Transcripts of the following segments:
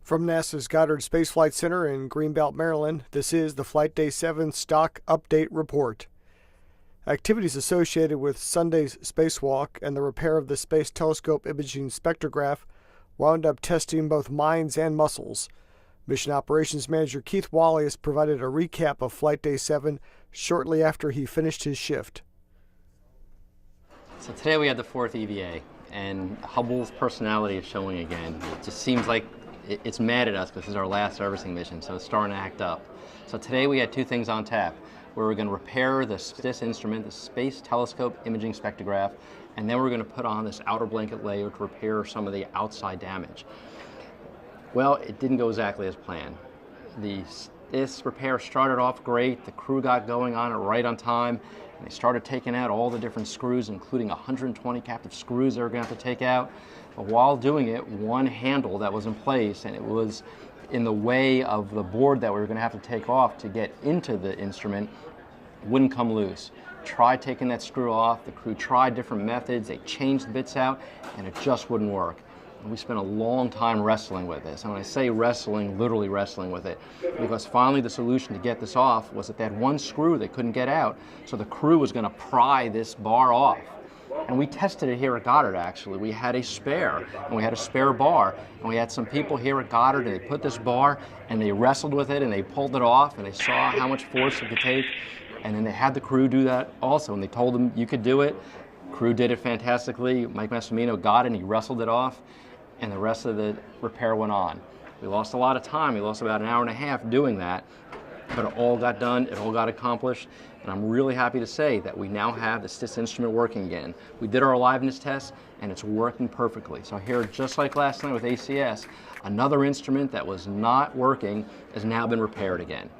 From NASA's Goddard Space Flight Center in Greenbelt, Maryland, this is the Flight Day 7 Stock Update Report. Activities associated with Sunday's spacewalk and the repair of the Space Telescope Imaging Spectrograph wound up testing both minds and muscles. Mission Operations Manager Keith Wallace provided a recap of Flight Day 7 shortly after he finished his shift. So today we had the fourth EVA, and Hubble's personality is showing again. It just seems like it's mad at us because this is our last servicing mission, so it's starting to act up. So today we had two things on tap. We were going to repair this instrument, the Space Telescope Imaging Spectrograph, and then we're going to put on this outer blanket layer to repair some of the outside damage. Well, it didn't go exactly as planned. This repair started off great. The crew got going on it right on time, and they started taking out all the different screws, including 120 captive screws they were going to have to take out. But while doing it, one handle that was in place, and it was in the way of the board that we were going to have to take off to get into the instrument, wouldn't come loose. Tried taking that screw off. The crew tried different methods. They changed the bits out, and it just wouldn't work. And we spent a long time wrestling with this. And when I say wrestling, literally wrestling with it, because finally the solution to get this off was that they had one screw they couldn't get out, so the crew was going to pry this bar off. And we tested it here at Goddard, actually. We had a spare, and we had a spare bar, and we had some people here at Goddard, and they put this bar, and they wrestled with it, and they pulled it off, and they saw how much force it could take, and then they had the crew do that also, and they told them you could do it. Crew did it fantastically. Mike Massimino got it, and he wrestled it off, and the rest of the repair went on. We lost a lot of time. We lost about an hour and a half doing that, but it all got done, it all got accomplished, and I'm really happy to say that we now have this instrument working again. We did our aliveness test, and it's working perfectly. So here, just like last night with ACS, another instrument that was not working has now been repaired again.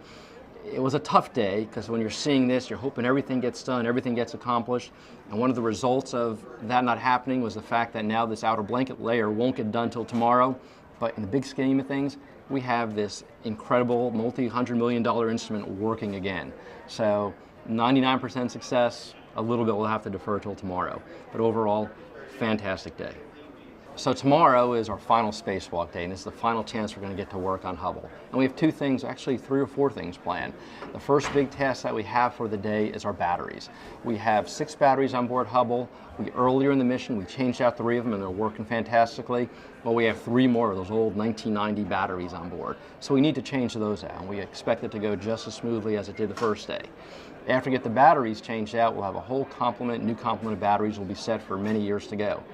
It was a tough day, because when you're seeing this, you're hoping everything gets done, everything gets accomplished, and one of the results of that not happening was the fact that now this outer blanket layer won't get done till tomorrow. But in the big scheme of things, we have this incredible multi-hundred-million-dollar instrument working again. So 99% success, a little bit we'll have to defer till tomorrow. But overall, fantastic day. So tomorrow is our final spacewalk day, and this is the final chance we're going to get to work on Hubble. And we have two things, actually 3 or 4 things planned. The first big task that we have for the day is our batteries. We have 6 batteries on board Hubble. Earlier in the mission, we changed out 3 of them, and they're working fantastically. Well, we have 3 more of those old 1990 batteries on board. So we need to change those out, and we expect it to go just as smoothly as it did the first day. After we get the batteries changed out, we'll have a whole new complement of batteries will be set for many years to go.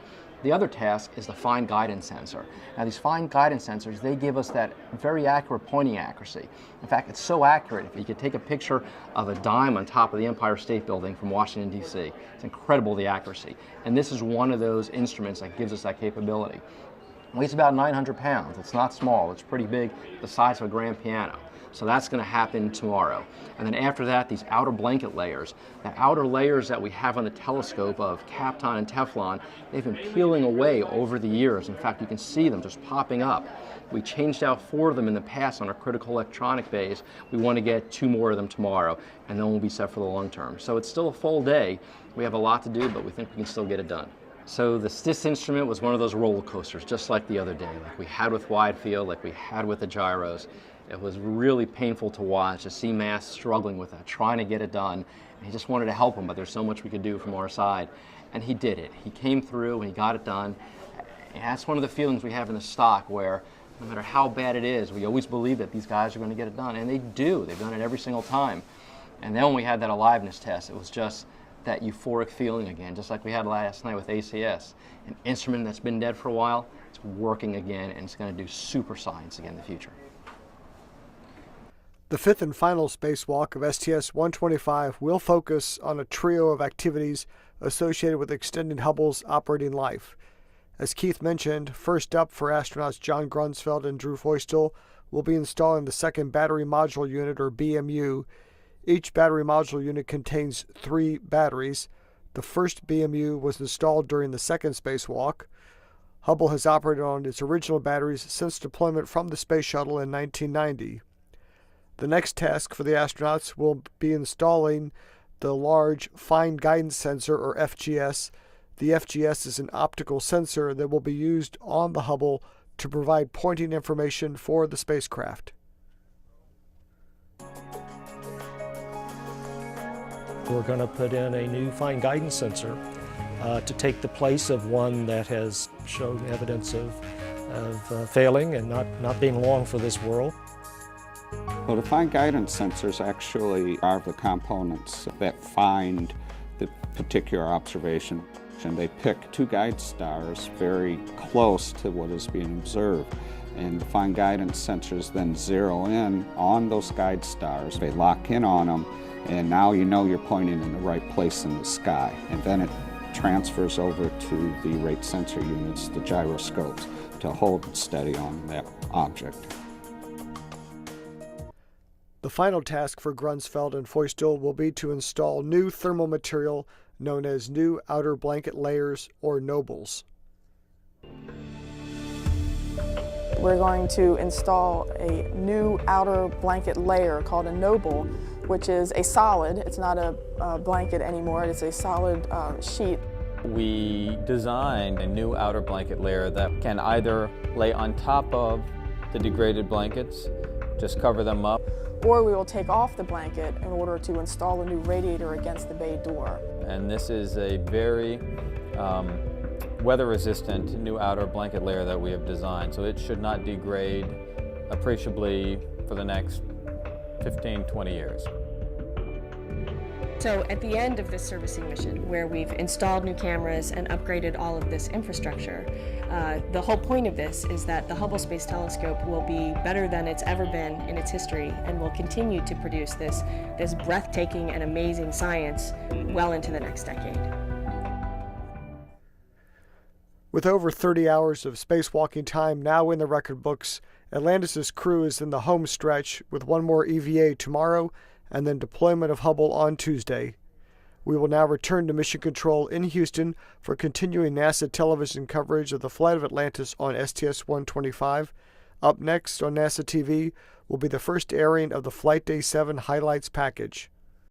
The other task is the fine guidance sensor. Now these fine guidance sensors, they give us that very accurate pointing accuracy. In fact, it's so accurate, if you could take a picture of a dime on top of the Empire State Building from Washington, D.C., it's incredible, the accuracy. And this is one of those instruments that gives us that capability. It weighs about 900 pounds. It's not small. It's pretty big, the size of a grand piano. So that's going to happen tomorrow. And then after that, these outer blanket layers. The outer layers that we have on the telescope of Kapton and Teflon, they've been peeling away over the years. In fact, you can see them just popping up. We changed out 4 of them in the past on our critical electronic bays. We want to get 2 more of them tomorrow, and then we'll be set for the long term. So it's still a full day. We have a lot to do, but we think we can still get it done. So this instrument was one of those roller coasters, just like the other day, like we had with wide field, like we had with the gyros. It was really painful to watch, to see Mass struggling with that, trying to get it done. And he just wanted to help him, but there's so much we could do from our side. And he did it. He came through and he got it done. And that's one of the feelings we have in the stock, where no matter how bad it is, we always believe that these guys are going to get it done. And they do. They've done it every single time. And then when we had that aliveness test, it was just that euphoric feeling again, just like we had last night with ACS. An instrument that's been dead for a while, it's working again, and it's going to do super science again in the future. The 5th and final spacewalk of STS-125 will focus on a trio of activities associated with extending Hubble's operating life. As Keith mentioned, first up for astronauts John Grunsfeld and Drew Feustel will be installing the second battery module unit, or BMU. Each battery module unit contains 3 batteries. The first BMU was installed during the second spacewalk. Hubble has operated on its original batteries since deployment from the space shuttle in 1990. The next task for the astronauts will be installing the Large Fine Guidance Sensor, or FGS. The FGS is an optical sensor that will be used on the Hubble to provide pointing information for the spacecraft. We're going to put in a new fine guidance sensor to take the place of one that has shown evidence of failing and not being long for this world. Well, the fine guidance sensors actually are the components that find the particular observation. And they pick two guide stars very close to what is being observed. And the fine guidance sensors then zero in on those guide stars. They lock in on them, and now you know you're pointing in the right place in the sky. And then it transfers over to the rate sensor units, the gyroscopes, to hold it steady on that object. The final task for Grunsfeld and Feustel will be to install new thermal material known as new outer blanket layers, or nobles. We're going to install a new outer blanket layer called a noble, which is a solid. It's not a blanket anymore, it's a solid sheet. We designed a new outer blanket layer that can either lay on top of the degraded blankets, just cover them up, or we will take off the blanket in order to install a new radiator against the bay door. And this is a very weather-resistant new outer blanket layer that we have designed, so it should not degrade appreciably for the next 15-20 years. So at the end of this servicing mission, where we've installed new cameras and upgraded all of this infrastructure, the whole point of this is that the Hubble Space Telescope will be better than it's ever been in its history and will continue to produce this breathtaking and amazing science well into the next decade. With over 30 hours of spacewalking time now in the record books, Atlantis' crew is in the home stretch with one more EVA tomorrow and then deployment of Hubble on Tuesday. We will now return to Mission Control in Houston for continuing NASA television coverage of the flight of Atlantis on STS-125. Up next on NASA TV will be the first airing of the Flight Day 7 highlights package.